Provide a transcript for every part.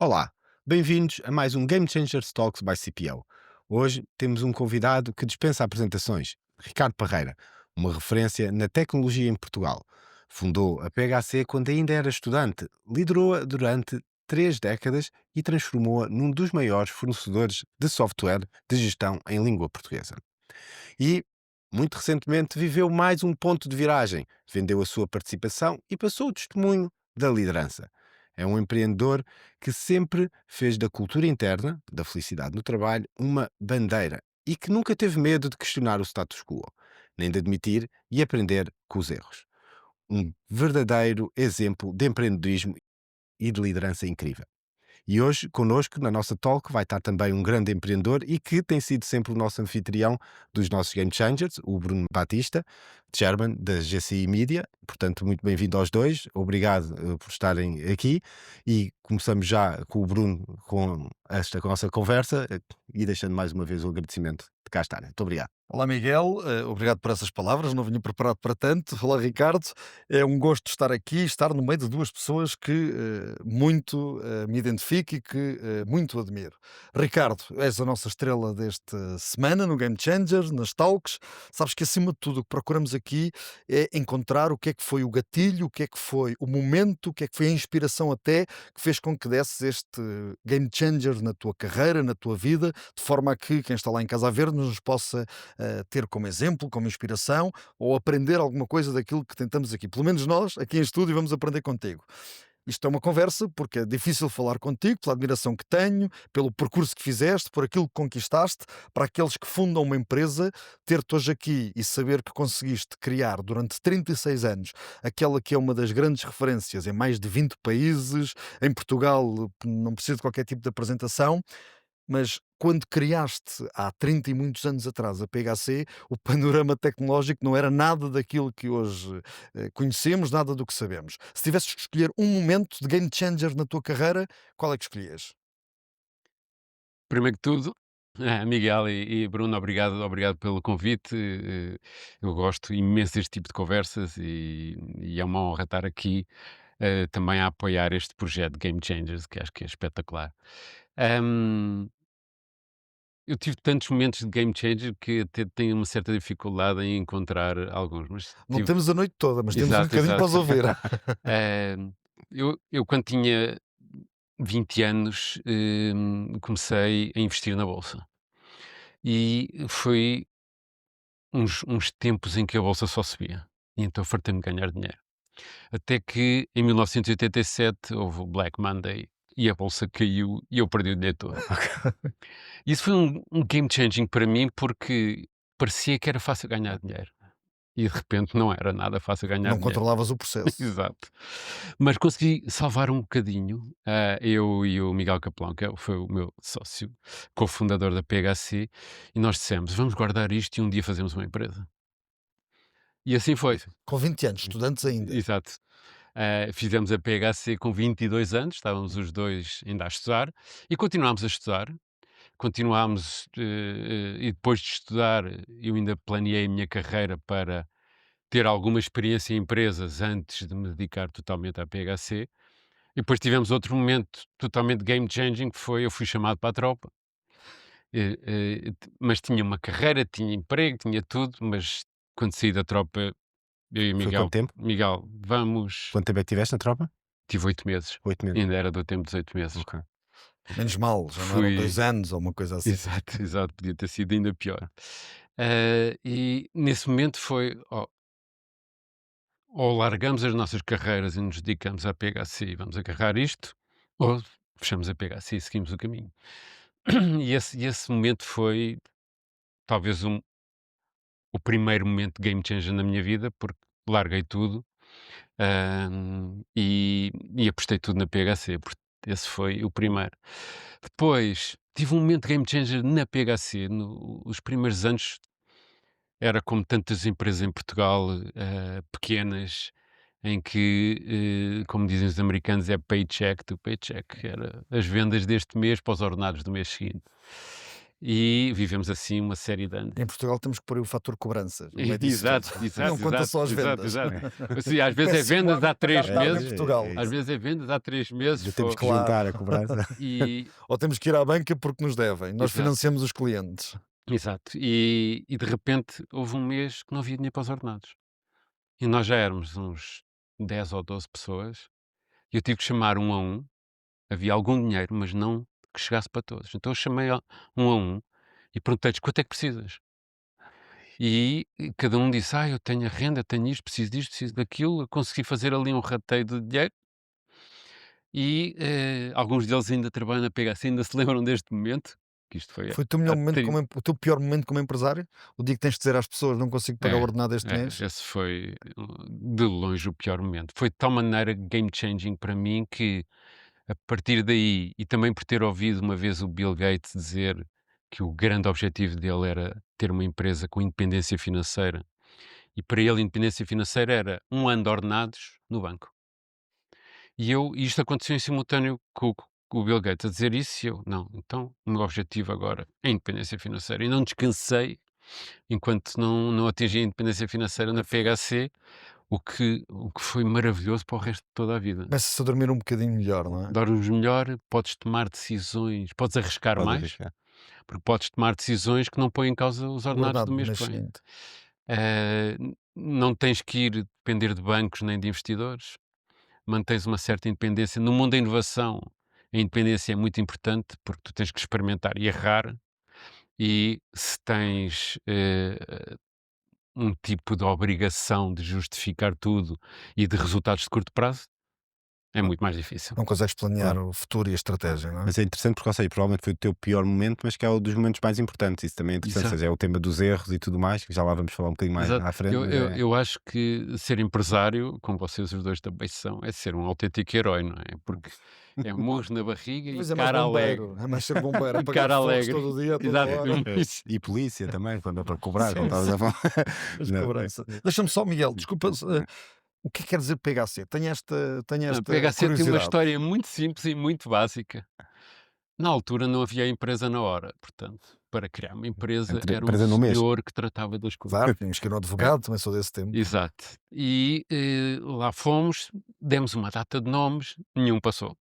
Olá, bem-vindos a mais um Game Changers Talks by CPO. Hoje temos um convidado que dispensa apresentações, Ricardo Parreira, uma referência na tecnologia em Portugal. Fundou a PHC quando ainda era estudante, liderou-a durante 3 décadas e transformou-a num dos maiores fornecedores de software de gestão em língua portuguesa. E, muito recentemente, viveu mais um ponto de viragem, vendeu a sua participação e passou o testemunho da liderança. É um empreendedor que sempre fez da cultura interna, da felicidade no trabalho, uma bandeira e que nunca teve medo de questionar o status quo, nem de admitir e aprender com os erros. Um verdadeiro exemplo de empreendedorismo e de liderança incrível. E hoje, connosco, na nossa talk, vai estar também um grande empreendedor e que tem sido sempre o nosso anfitrião dos nossos Game Changers, o Bruno Batista, Chairman da GCI Media. Portanto, muito bem-vindo aos dois. Obrigado por estarem aqui. E começamos já com o Bruno com esta nossa conversa e deixando mais uma vez o agradecimento de cá estarem. Muito obrigado. Olá Miguel, obrigado por essas palavras, não vinha preparado para tanto. Olá Ricardo, é um gosto estar aqui, estar no meio de duas pessoas que muito me identifico e que muito admiro. Ricardo, és a nossa estrela desta semana no Game Changers, nas talks. Sabes que acima de tudo o que procuramos aqui é encontrar o que é que foi o gatilho, o que é que foi o momento, o que é que foi a inspiração até que fez com que desses este Game Changer na tua carreira, na tua vida, de forma a que quem está lá em casa a ver nos possa ter como exemplo, como inspiração, ou aprender alguma coisa daquilo que tentamos aqui. Pelo menos nós, aqui em estúdio, vamos aprender contigo. Isto é uma conversa porque é difícil falar contigo, pela admiração que tenho, pelo percurso que fizeste, por aquilo que conquistaste, para aqueles que fundam uma empresa, ter-te hoje aqui e saber que conseguiste criar durante 36 anos aquela que é uma das grandes referências em mais de 20 países, em Portugal não preciso de qualquer tipo de apresentação, mas quando criaste há 30 e muitos anos atrás a PHC, o panorama tecnológico não era nada daquilo que hoje conhecemos, nada do que sabemos. Se tivesses que escolher um momento de game changer na tua carreira, qual é que escolhias? Primeiro que tudo, Miguel e Bruno, obrigado pelo convite. Eu gosto imenso deste tipo de conversas e é uma honra estar aqui também a apoiar este projeto Game Changers, que acho que é espetacular. Ahm, eu tive tantos momentos de Game Changer que até tenho uma certa dificuldade em encontrar alguns, mas Não tive. temos a noite toda, mas temos um Exato, bocadinho para os exato. ouvir. Eu quando tinha 20 anos, comecei a investir na bolsa. E foi uns tempos em que a bolsa só subia, e então fartei-me de ganhar dinheiro. Até que em 1987 houve o Black Monday e a bolsa caiu e eu perdi o dinheiro todo. Isso foi um game changing para mim, porque parecia que era fácil ganhar dinheiro e de repente não era nada fácil ganhar Não dinheiro. controlavas o processo. Exato. Mas consegui salvar um bocadinho, eu e o Miguel Capelão, que foi o meu sócio, cofundador da PHC, e nós dissemos: "Vamos guardar isto e um dia fazemos uma empresa". E assim foi. Com 20 anos, estudantes ainda. Exato. Fizemos a PHC com 22 anos, estávamos os 2 ainda a estudar e continuámos a estudar. Continuámos, e depois de estudar, eu ainda planeei a minha carreira para ter alguma experiência em empresas antes de me dedicar totalmente à PHC. E depois tivemos outro momento totalmente game changing, que foi: eu fui chamado para a tropa, mas tinha uma carreira, tinha emprego, tinha tudo, mas quando saí da tropa, eu e o Foi Miguel: quanto tempo? "Miguel, vamos". Quanto tempo é que tiveste na tropa? Tive 8 meses, 8 meses. ainda era do tempo dos 8 meses. Ok. Menos mal, já não eram Fui 2 anos ou uma coisa assim. exato, exato, podia ter sido ainda pior. E nesse momento foi: ou largamos as nossas carreiras e nos dedicamos à PHC e vamos agarrar isto, ou fechamos a PHC e seguimos o caminho. E esse momento foi talvez o primeiro momento de game changer na minha vida, porque larguei tudo, e apostei tudo na PHC, esse foi o primeiro. Depois tive um momento de game changer na PHC. Os primeiros anos era como tantas empresas em Portugal, pequenas, em que, como dizem os americanos, é paycheck to paycheck, era as vendas deste mês para os ordenados do mês seguinte. E vivemos assim uma série de anos. Em Portugal temos que pôr aí o fator cobranças no meio disso Exato, tudo. exato, Não conta exato, só as exato, vendas. exato. Assim, às vezes é Péssimo vendas hábito há de pagar 3 tarde em meses, Portugal. às vezes é vendas há 3 meses. Já temos que Claro. juntar a cobrança. E, Ou temos que ir à banca porque nos devem. Nós Exato. financiamos os clientes. exato. E de repente houve um mês que não havia dinheiro para os ordenados. E nós já éramos uns 10 ou 12 pessoas. E eu tive que chamar um a um. Havia algum dinheiro, mas não que chegasse para todos. Então eu chamei um a um e perguntei-lhes quanto é que precisas. E cada um disse: eu tenho a renda, tenho isto, preciso daquilo. Eu consegui fazer ali um rateio de dinheiro. E alguns deles ainda trabalham na PHC, ainda se lembram deste momento, que isto foi Foi o teu, melhor há momento 30. o teu pior momento como empresário? O dia que tens de dizer às pessoas não consigo pagar o ordenado este mês? Esse foi de longe o pior momento. Foi de tal maneira game changing para mim que a partir daí, e também por ter ouvido uma vez o Bill Gates dizer que o grande objetivo dele era ter uma empresa com independência financeira, e para ele independência financeira era 1 ano de ordenados no banco. E isto aconteceu em simultâneo com o Bill Gates a dizer isso, e eu, não, então o meu objetivo agora é a independência financeira. E não descansei enquanto não atingi a independência financeira na PHC, o que foi maravilhoso para o resto de toda a vida. Começas a dormir um bocadinho melhor, não é? Dormes melhor, podes tomar decisões, podes arriscar Pode mais, arriscar. porque podes tomar decisões que não põem em causa os O ordenados ordenado do do mês mês que vem. seguinte. Não tens que ir depender de bancos nem de investidores. Mantens uma certa independência. No mundo da inovação, a independência é muito importante porque tu tens que experimentar e errar, e se tens um tipo de obrigação de justificar tudo e de resultados de curto prazo, é muito mais difícil. Não consegues planear o futuro e a estratégia, não é? Mas é interessante porque, ou seja, provavelmente foi o teu pior momento, mas que é um dos momentos mais importantes. Isso também é interessante. Ou Exato. seja, é o tema dos erros e tudo mais, que já lá vamos falar um bocadinho mais Exato. à frente. Eu, mas eu, é- eu acho que ser empresário, como vocês os dois também são, é ser um autêntico herói, não é? Porque é murros na barriga e Pois é mais cara alegre. bombeiro. É mais ser bombeiro. E Apagar cara fogos alegre. todo dia, toda Exato. hora. Isso. E polícia também, para cobrar, Sim, como estavas a falar. As Não, cobranças. Deixa-me só, Miguel, desculpa. O que é que quer dizer PHC? Tenho esta A PHC tem uma curiosidade. história muito simples e muito básica. Na altura não havia empresa na hora, portanto, para criar uma empresa Entre- era um empresa no mês. senhor que tratava das coisas. Claro, tínhamos que ir ao advogado, também sou desse tempo. Exato. E lá fomos, demos uma data de nomes, nenhum passou.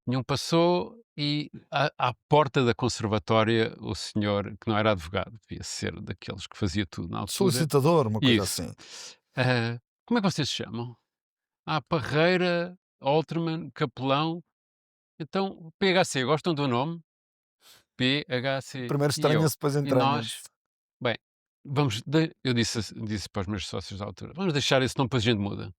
Nenhum passou e à porta da conservatória o senhor, que não era advogado, devia ser daqueles que fazia tudo na altura. Solicitador, uma coisa Isso. assim. Como é que vocês se chamam? Parreira, Alterman, Capelão. Então, PHC, gostam do nome? PHC. Primeiro E eu, estranha-se, depois e entranha. nós, bem, eu disse para os meus sócios da altura, vamos deixar esse nome, depois a gente muda.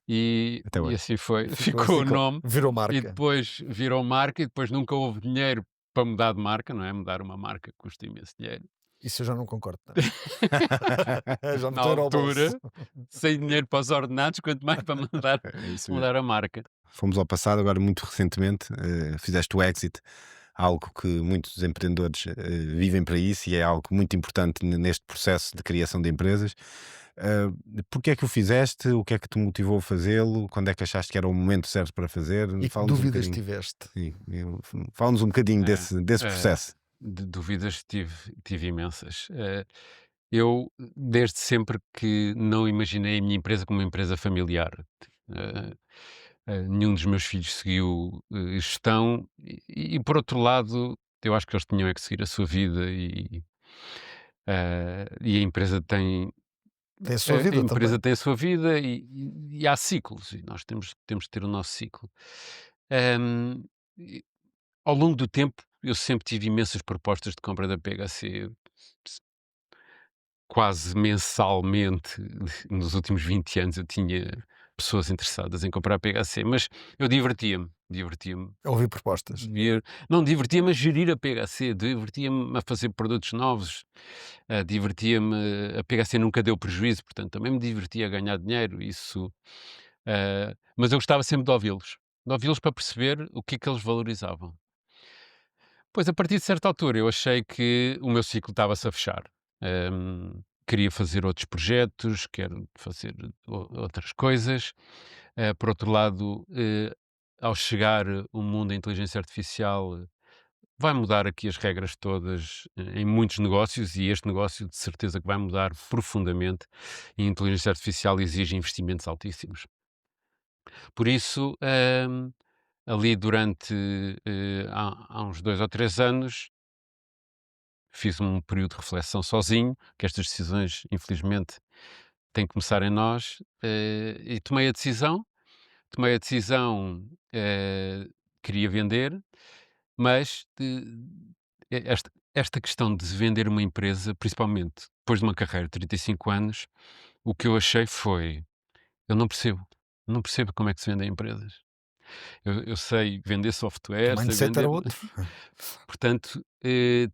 E, Até e hoje. assim foi, Ficou- ficou o ficou. nome, Virou e marca. depois virou marca, e depois nunca houve dinheiro para mudar de marca, não é? Mudar uma marca custa imenso dinheiro. Isso eu já não concordo. Não. Já me Na estou a ir ao altura, bolso. sem dinheiro para os ordenados, quanto mais para mudar, É isso mesmo. mudar a marca. Fomos ao passado, agora muito recentemente, fizeste o exit, algo que muitos empreendedores vivem para isso e é algo muito importante neste processo de criação de empresas. Porque é que o fizeste? O que é que te motivou a fazê-lo? Quando é que achaste que era o momento certo para fazer? E que Fala-nos um dúvidas bocadinho. tiveste? Sim, fala-nos um bocadinho É, desse é. processo. De dúvidas tive imensas. Eu, desde sempre que não imaginei a minha empresa como uma empresa familiar. Eh, Nenhum dos meus filhos seguiu gestão por outro lado, eu acho que eles tinham é que seguir a sua vida e a empresa tem Tem a sua vida a empresa também. tem a sua vida e há ciclos e nós temos de ter o nosso ciclo. Ahm, e Ao longo do tempo, eu sempre tive imensas propostas de compra da PHC, quase mensalmente. Nos últimos 20 anos eu tinha pessoas interessadas em comprar a PHC, mas eu divertia-me. Ouvi propostas. Não, divertia-me a gerir a PHC, divertia-me a fazer produtos novos, divertia-me. A PHC nunca deu prejuízo, portanto também me divertia a ganhar dinheiro, isso. Mas eu gostava sempre de ouvi-los para perceber o que é que eles valorizavam. Pois, a partir de certa altura, eu achei que o meu ciclo estava-se a fechar. Queria fazer outros projetos, quero fazer outras coisas. Por outro lado, ao chegar o mundo da inteligência artificial, vai mudar aqui as regras todas em muitos negócios, e este negócio de certeza que vai mudar profundamente, e a inteligência artificial exige investimentos altíssimos. Por isso, ali durante há uns 2 ou 3 anos, fiz um período de reflexão sozinho, que estas decisões, infelizmente, têm que começar em nós, e tomei a decisão, queria vender, mas esta questão de vender uma empresa, principalmente depois de uma carreira de 35 anos, o que eu achei foi: eu não percebo como é que se vendem empresas. Eu sei vender O software, sei mindset era vender, outro. portanto,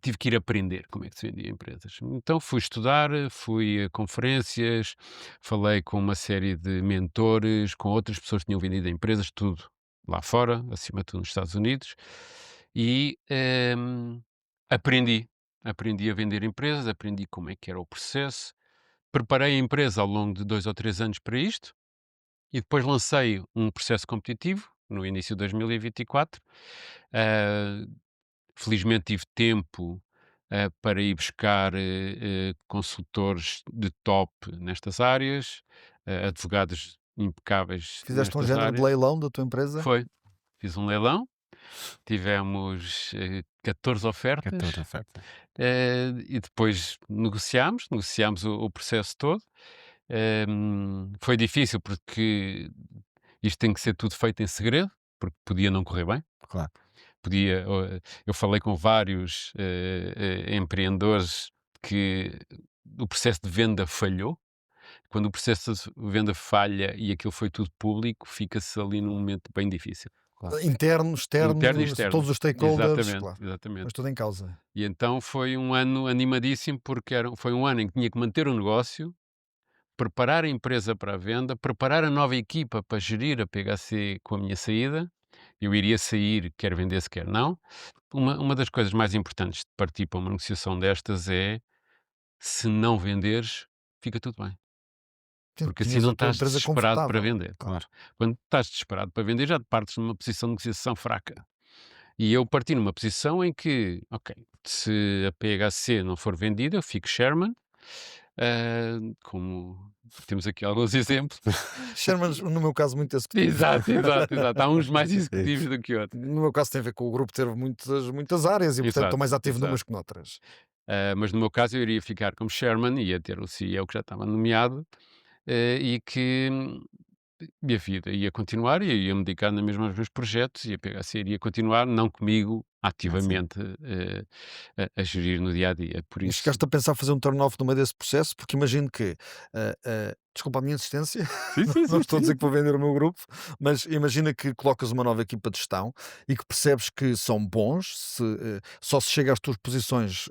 tive que ir aprender como é que se vendia empresas. Então fui estudar, fui a conferências, falei com uma série de mentores, com outras pessoas que tinham vendido empresas, tudo lá fora, acima de tudo nos Estados Unidos, e aprendi. Aprendi a vender empresas, aprendi como é que era o processo, preparei a empresa ao longo de 2 ou 3 anos para isto, e depois lancei um processo competitivo no início de 2024. Ah, Felizmente tive tempo, para ir buscar, consultores de top nestas áreas, advogados impecáveis Fizeste um nestas género de áreas. leilão da tua empresa? Foi, fiz um leilão, tivemos, 14 14 ofertas, ofertas. e depois negociámos o processo todo. Foi difícil porque isto tem que ser tudo feito em segredo, porque podia não correr bem. Claro. Eu falei com vários empreendedores que o processo de venda falhou. Quando o processo de venda falha e aquilo foi tudo público, fica-se ali num momento bem difícil. Claro. Interno, Interno e externo, externo. todos os stakeholders, Exatamente, claro. exatamente. Mas tudo em causa. E então foi um ano animadíssimo, porque foi um ano em que tinha que manter o negócio, preparar a empresa para a venda, preparar a nova equipa para gerir a PHC com a minha saída. Eu iria sair, quer vendesse, quer não. Uma das coisas mais importantes de partir para uma negociação destas é: se não venderes, fica tudo bem, Sim, porque assim tinhas não a tua estás empresa desesperado para confortável. vender. Claro. Quando estás desesperado para vender, já partes numa posição de negociação fraca. E eu parti numa posição em que, ok, se a PHC não for vendida, eu fico chairman, como temos aqui alguns exemplos. Sherman, no meu caso, muito executivo. Exato, exato, exato. Há uns mais Sim. executivos do que outros. No meu caso tem a ver com o grupo ter muitas áreas e, portanto, estou Exato, mais ativo exato. numas que noutras. Mas no meu caso eu iria ficar como chairman, ia ter o CEO que já estava nomeado, e que minha vida ia continuar, e eu ia me dedicar na mesma aos meus projetos, e a PHC iria continuar, não comigo Ah, sim. ativamente, a gerir no dia a dia. Por E isso, chegaste a pensar fazer um turn-off no meio desse processo, porque imagino que, desculpa a minha insistência, sim, sim, não sim, estou a dizer sim. que vou vender o meu grupo, mas imagina que colocas uma nova equipa de gestão e que percebes que são bons, só se chega às tuas posições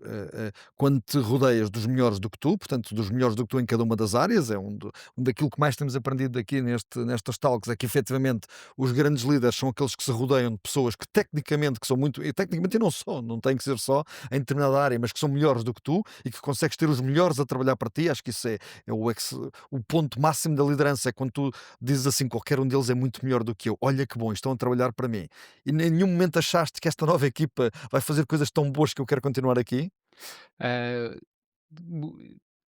quando te rodeias dos melhores do que tu, portanto, dos melhores do que tu em cada uma das áreas. É um daquilo que mais temos aprendido aqui nestas talks, é que efetivamente os grandes líderes são aqueles que se rodeiam de pessoas que tecnicamente, que são muito, e tecnicamente e não só, não tem que ser só em determinada área, mas que são melhores do que tu e que consegues ter os melhores a trabalhar para ti. Acho que isso é o ponto máximo da liderança, é quando tu dizes assim: qualquer um deles é muito melhor do que eu, olha que bom, estão a trabalhar para mim. E em nenhum momento achaste que esta nova equipa vai fazer coisas tão boas que eu quero continuar aqui? Ah, bu-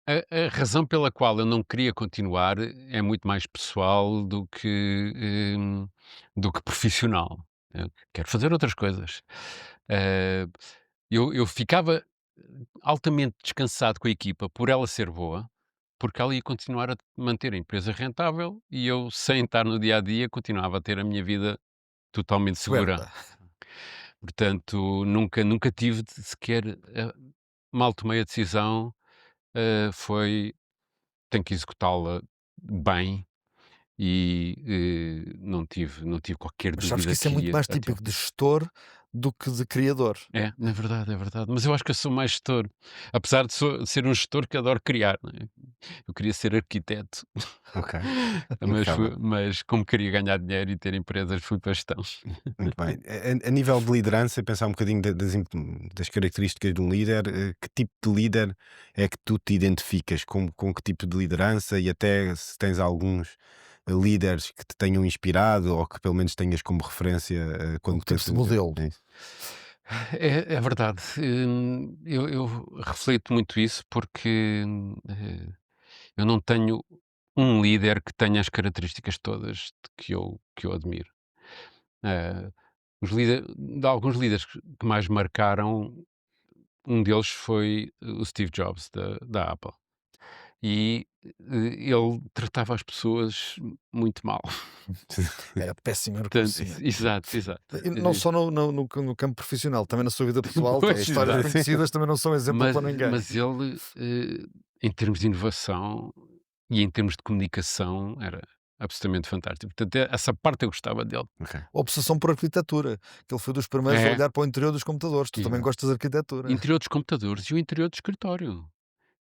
a razão pela qual eu não queria continuar é muito mais pessoal do que profissional. Eu quero fazer outras coisas. Ah, eu ficava altamente descansado com a equipa por ela ser boa, porque ela ia continuar a manter a empresa rentável, e eu, sem estar no dia a dia, continuava a ter a minha vida totalmente segura. Suelta. Portanto, nunca tive sequer, mal tomei a decisão, foi: tenho que executá-la bem, e não tive qualquer Mas sabes que dúvida isso é que muito ia mais até ao típico de fim. gestor do que de criador. É verdade, é verdade. Mas eu acho que eu sou mais gestor, apesar de ser um gestor que adoro criar, não é? Eu queria ser arquiteto, Ok. mas Impecável. mas como queria ganhar dinheiro e ter empresas, fui para a gestão. Muito bem. A nível de liderança, pensar um bocadinho das características de um líder, que tipo de líder é que tu te identificas? Com que tipo de liderança, e até se tens alguns líderes que te tenham inspirado ou que pelo menos tenhas como referência Como quando tipos de pensas modelo. nisso? É verdade. Eu reflito muito isso porque, eu não tenho um líder que tenha as características todas que eu admiro. Eh, de alguns líderes que mais marcaram, um deles foi o Steve Jobs da Apple. E, ele tratava as pessoas muito mal. Era péssimo, eu Portanto, reconhecia. exato, exato. E não só no campo profissional, também na sua vida pessoal, Pois, histórias exato. conhecidas também não são exemplo Mas para ninguém. mas ele, em termos de inovação e em termos de comunicação, era absolutamente fantástico. Portanto, essa parte eu gostava dele. Ok. Obsessão por arquitetura, que ele foi dos primeiros a É, olhar para o interior dos computadores. Tu também exato. gostas de arquitetura. Interior dos computadores e o interior do escritório.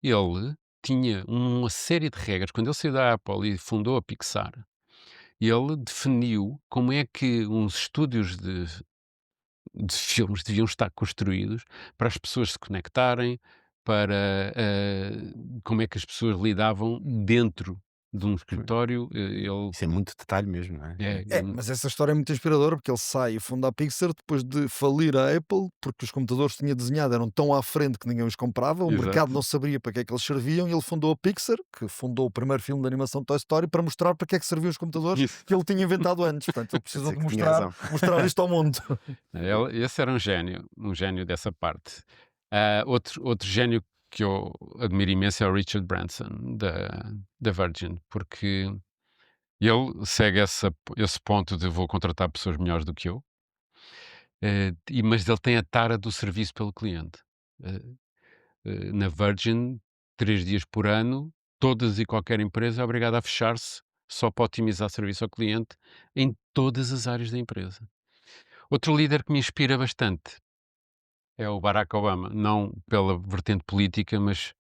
Ele tinha uma série de regras. Quando ele saiu da Apple e fundou a Pixar, ele definiu como é que uns estúdios de filmes deviam estar construídos para as pessoas se conectarem, para, como é que as pessoas lidavam dentro de um Pois. escritório. Ele Isso é muito detalhe mesmo, não é? é É, mas essa história é muito inspiradora porque ele sai e funda a Pixar depois de falir a Apple, porque os computadores que tinha desenhado eram tão à frente que ninguém os comprava, o mercado exato. não sabia para que é que eles serviam e ele fundou a Pixar, que fundou o primeiro filme de animação Toy Story, para mostrar para que é que serviam os computadores Isso. que ele tinha inventado antes. Portanto, ele Quer precisou dizer de que tinha mostrar, razão. mostrar isto ao mundo. Esse era um gênio dessa parte. Outro gênio que eu admiro imenso é o Richard Branson, da Virgin, porque ele segue esse ponto de vou contratar pessoas melhores do que eu, mas ele tem a tara do serviço pelo cliente. Eh, na Virgin, 3 dias por ano, todas e qualquer empresa é obrigada a fechar-se só para otimizar serviço ao cliente em todas as áreas da empresa. Outro líder que me inspira bastante é o Barack Obama, não pela vertente política, mas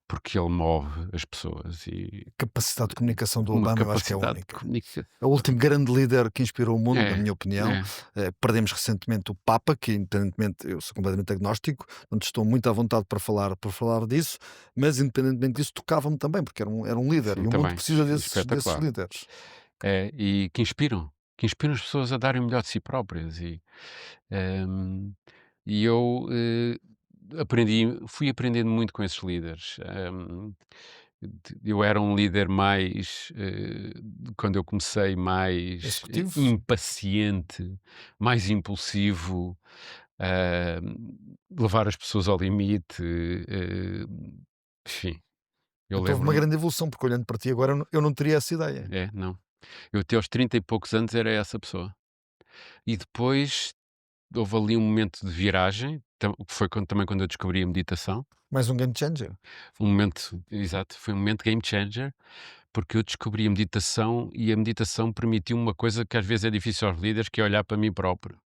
porque ele move as pessoas e A capacidade de comunicação do uma Obama eu acho que é capacidade de única. comunicação. É o último grande líder que inspirou o mundo, na É, minha opinião. é. Perdemos recentemente o Papa, que independentemente, eu sou completamente agnóstico, não estou muito à vontade para falar disso, mas independentemente disso, tocava-me também, porque era um líder Sim, e o mundo também. precisa desses Espetacular. líderes. E que inspiram as pessoas a darem o melhor de si próprias. Ehm, e eu, fui aprendendo muito com esses líderes. Eu era um líder mais, quando eu comecei, mais Executivo, impaciente, mais impulsivo, levar as pessoas ao limite, enfim, eu então houve uma lembro-me. grande evolução, porque olhando para ti agora eu não teria essa ideia. Não. Eu até aos 30 e poucos anos era essa pessoa. E depois houve ali um momento de viragem, que foi também quando eu descobri a meditação. Mais um game changer. Foi um momento, exato, foi um momento game changer, porque eu descobri a meditação e a meditação permitiu uma coisa que às vezes é difícil aos líderes, que é olhar para mim próprio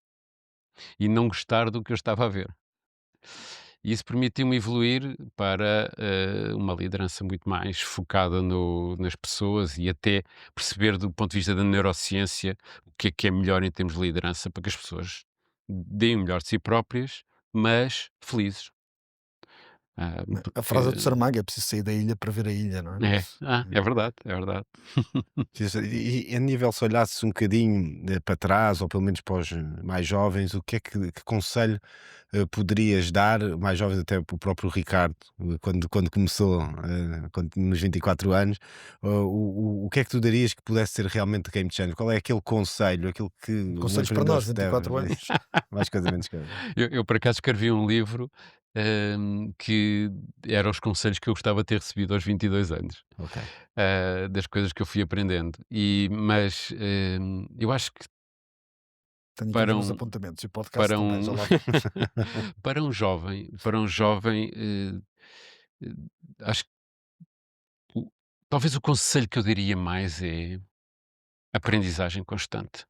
e não gostar do que eu estava a ver. E isso permitiu-me evoluir para, uma liderança muito mais focada nas pessoas e até perceber do ponto de vista da neurociência o que é melhor em termos de liderança para que as pessoas deem o melhor de si próprias, mas felizes. A frase do Porque Saramago é preciso sair da ilha para ver a ilha, não é? é verdade, é verdade. E a nível, se olhasses um bocadinho para trás, ou pelo menos para os mais jovens, o que é que conselho poderias dar, mais jovens até para o próprio Ricardo, quando começou, quando, nos 24 anos, o que é que tu darias que pudesse ser realmente game changer? Qual é aquele conselho, aquilo que um Conselhos para empreendedor nós, deve, 24 anos. mais coisa menos coisa. Eu por acaso escrevi um livro, que eram os conselhos que eu gostava de ter recebido aos 22 anos, Ok. das coisas que eu fui aprendendo. Mas, eu acho que Tenho aqui a ver para nos um apontamentos e o podcast para também, um já lá vou. para um jovem, eh, acho que talvez o conselho que eu diria mais é aprendizagem constante.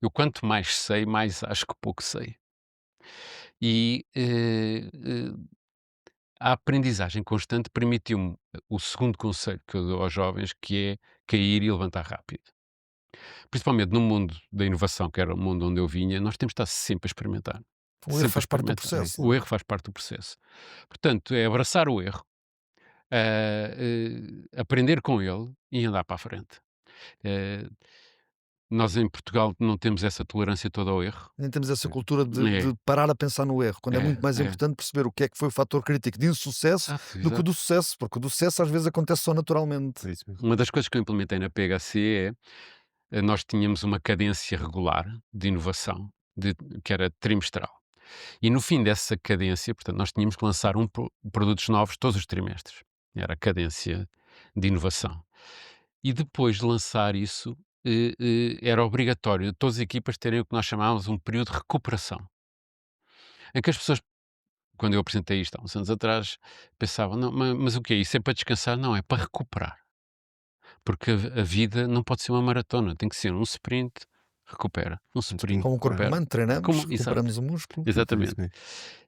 Eu quanto mais sei, mais acho que pouco sei. E, a aprendizagem constante permitiu-me o segundo conselho que eu dou aos jovens, que é cair e levantar rápido. Principalmente no mundo da inovação, que era o mundo onde eu vinha, nós temos de estar sempre a experimentar. O erro Sempre a faz parte do experimentar. processo, O não é? erro faz parte do processo. Portanto, é abraçar o erro, aprender com ele e andar para a frente. Eh, nós em Portugal não temos essa tolerância toda ao erro. Nem temos essa cultura de, É, de parar a pensar no erro, quando é muito mais é. importante perceber o que é que foi o fator crítico de insucesso Exato, do que o exato. do sucesso, porque o do sucesso às vezes acontece só naturalmente. É isso mesmo. Uma das coisas que eu implementei na PHC nós tínhamos uma cadência regular de inovação, que era trimestral. E no fim dessa cadência, portanto, nós tínhamos que lançar produtos novos todos os trimestres. Era a cadência de inovação. E depois de lançar isso, era obrigatório todas as equipas terem o que nós chamávamos um período de recuperação. Em que as pessoas, quando eu apresentei isto há uns anos atrás, pensavam, não, mas o que é isso? É para descansar? Não, é para recuperar. Porque a vida não pode ser uma maratona, tem que ser um sprint, recupera, um sprint, Como um corpo recupera. humano, treinamos, Exato, recuperamos o músculo. exatamente. Mesmo.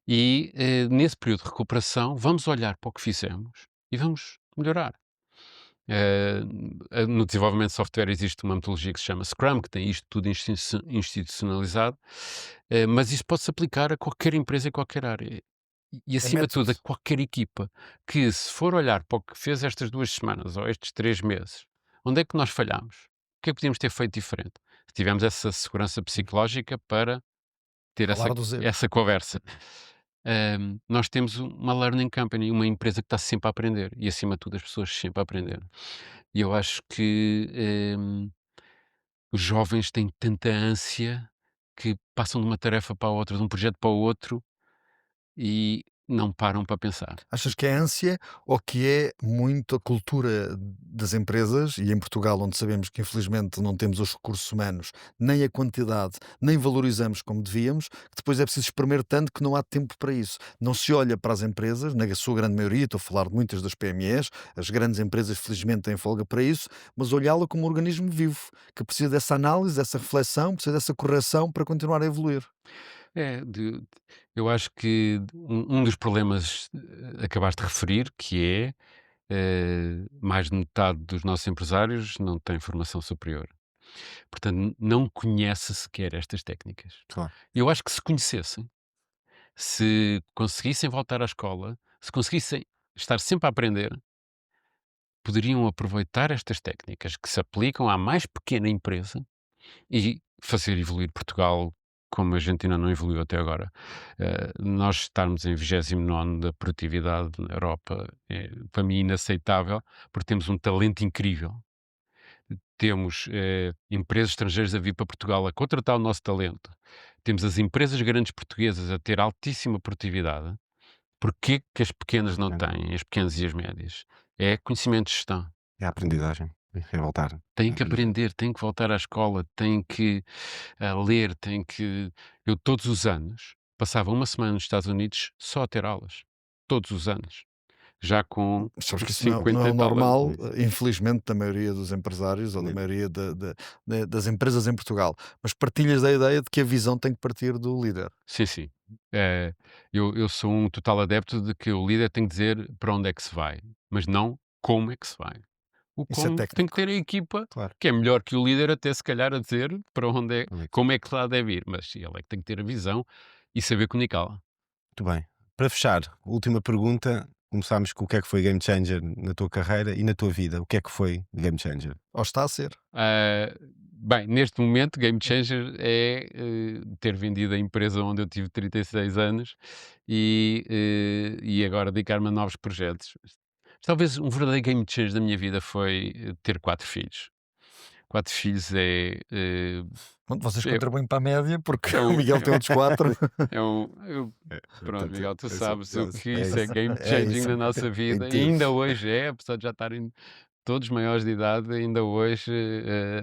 E nesse período de recuperação, vamos olhar para o que fizemos e vamos melhorar. No desenvolvimento de software existe uma metodologia que se chama Scrum, que tem isto tudo institucionalizado, mas isso pode-se aplicar a qualquer empresa e qualquer área. E É acima de tudo, a método. qualquer equipa que, se for olhar para o que fez estas 2 semanas ou estes 3 meses, onde é que nós falhamos? O que é que podíamos ter feito diferente? Se tivemos essa segurança psicológica para ter Falar dos erros. essa conversa. Nós temos uma learning company, uma empresa que está sempre a aprender e, acima de tudo, as pessoas sempre a aprender. E eu acho que os jovens têm tanta ânsia que passam de uma tarefa para a outra, de um projeto para o outro e não param para pensar. Achas que é ânsia ou que é muito a cultura das empresas, e em Portugal, onde sabemos que infelizmente não temos os recursos humanos, nem a quantidade, nem valorizamos como devíamos, que depois é preciso espremer tanto que não há tempo para isso. Não se olha para as empresas, na sua grande maioria, estou a falar de muitas das PMEs, as grandes empresas felizmente têm folga para isso, mas olhá-la como um organismo vivo, que precisa dessa análise, dessa reflexão, precisa dessa correção para continuar a evoluir. É, eu acho que um dos problemas acabaste de referir, que é mais de metade dos nossos empresários não tem formação superior. Portanto, não conhece sequer estas técnicas. Claro. Eu acho que se conhecessem, se conseguissem voltar à escola, se conseguissem estar sempre a aprender, poderiam aproveitar estas técnicas que se aplicam à mais pequena empresa e fazer evoluir Portugal como a gente ainda não evoluiu até agora. Nós estarmos em 29º da produtividade na Europa é, para mim, inaceitável, porque temos um talento incrível. Temos empresas estrangeiras a vir para Portugal a contratar o nosso talento. Temos as empresas grandes portuguesas a ter altíssima produtividade. Porquê que as pequenas não têm, as pequenas e as médias? É conhecimento de gestão. É a aprendizagem. É voltar. Têm que aprender, têm que voltar à escola, têm que ler, têm que... Eu todos os anos passava uma semana nos Estados Unidos só a ter aulas. Todos os anos. Já com Sabes que isso não, 50 não é e o tal normal, anos. infelizmente, da maioria dos empresários ou da Sim. maioria das empresas em Portugal. Mas partilhas da ideia de que a visão tem que partir do líder. Sim, sim. Eu sou um total adepto de que o líder tem que dizer para onde é que se vai, mas não como é que se vai. O Isso é como tem que técnico. ter a equipa, Claro. que é melhor que o líder até se calhar a dizer para onde é, Onde é que- como é que lá deve ir, mas ele é que tem que ter a visão e saber comunicá-la. Muito bem. Para fechar, última pergunta. Começámos com o que é que foi game changer na tua carreira e na tua vida. O que é que foi game changer? Ou está a ser. Bem, neste momento, game changer é ter vendido a empresa onde eu tive 36 anos e agora dedicar-me a novos projetos. Talvez um verdadeiro game changer da minha vida foi ter 4 filhos. 4 filhos Pronto, vocês é, contribuem para a média, porque é o um, Miguel tem outros 4. pronto, Portanto, Miguel, tu é só- sabes o que é isso é isso. game É changing isso. na nossa vida. E Entendo. ainda hoje apesar de já estarem todos maiores de idade, ainda hoje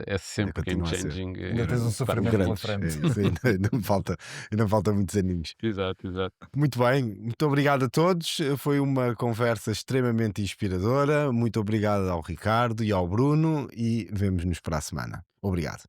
é sempre game continua a ser. changing. Ainda tens um sofrimento pela Grandes. frente. É isso. Ainda me falta muitos aninhos. Exato, exato. Muito bem, muito obrigado a todos. Foi uma conversa extremamente inspiradora. Muito obrigado ao Ricardo e ao Bruno e vemo-nos para a semana. Obrigado.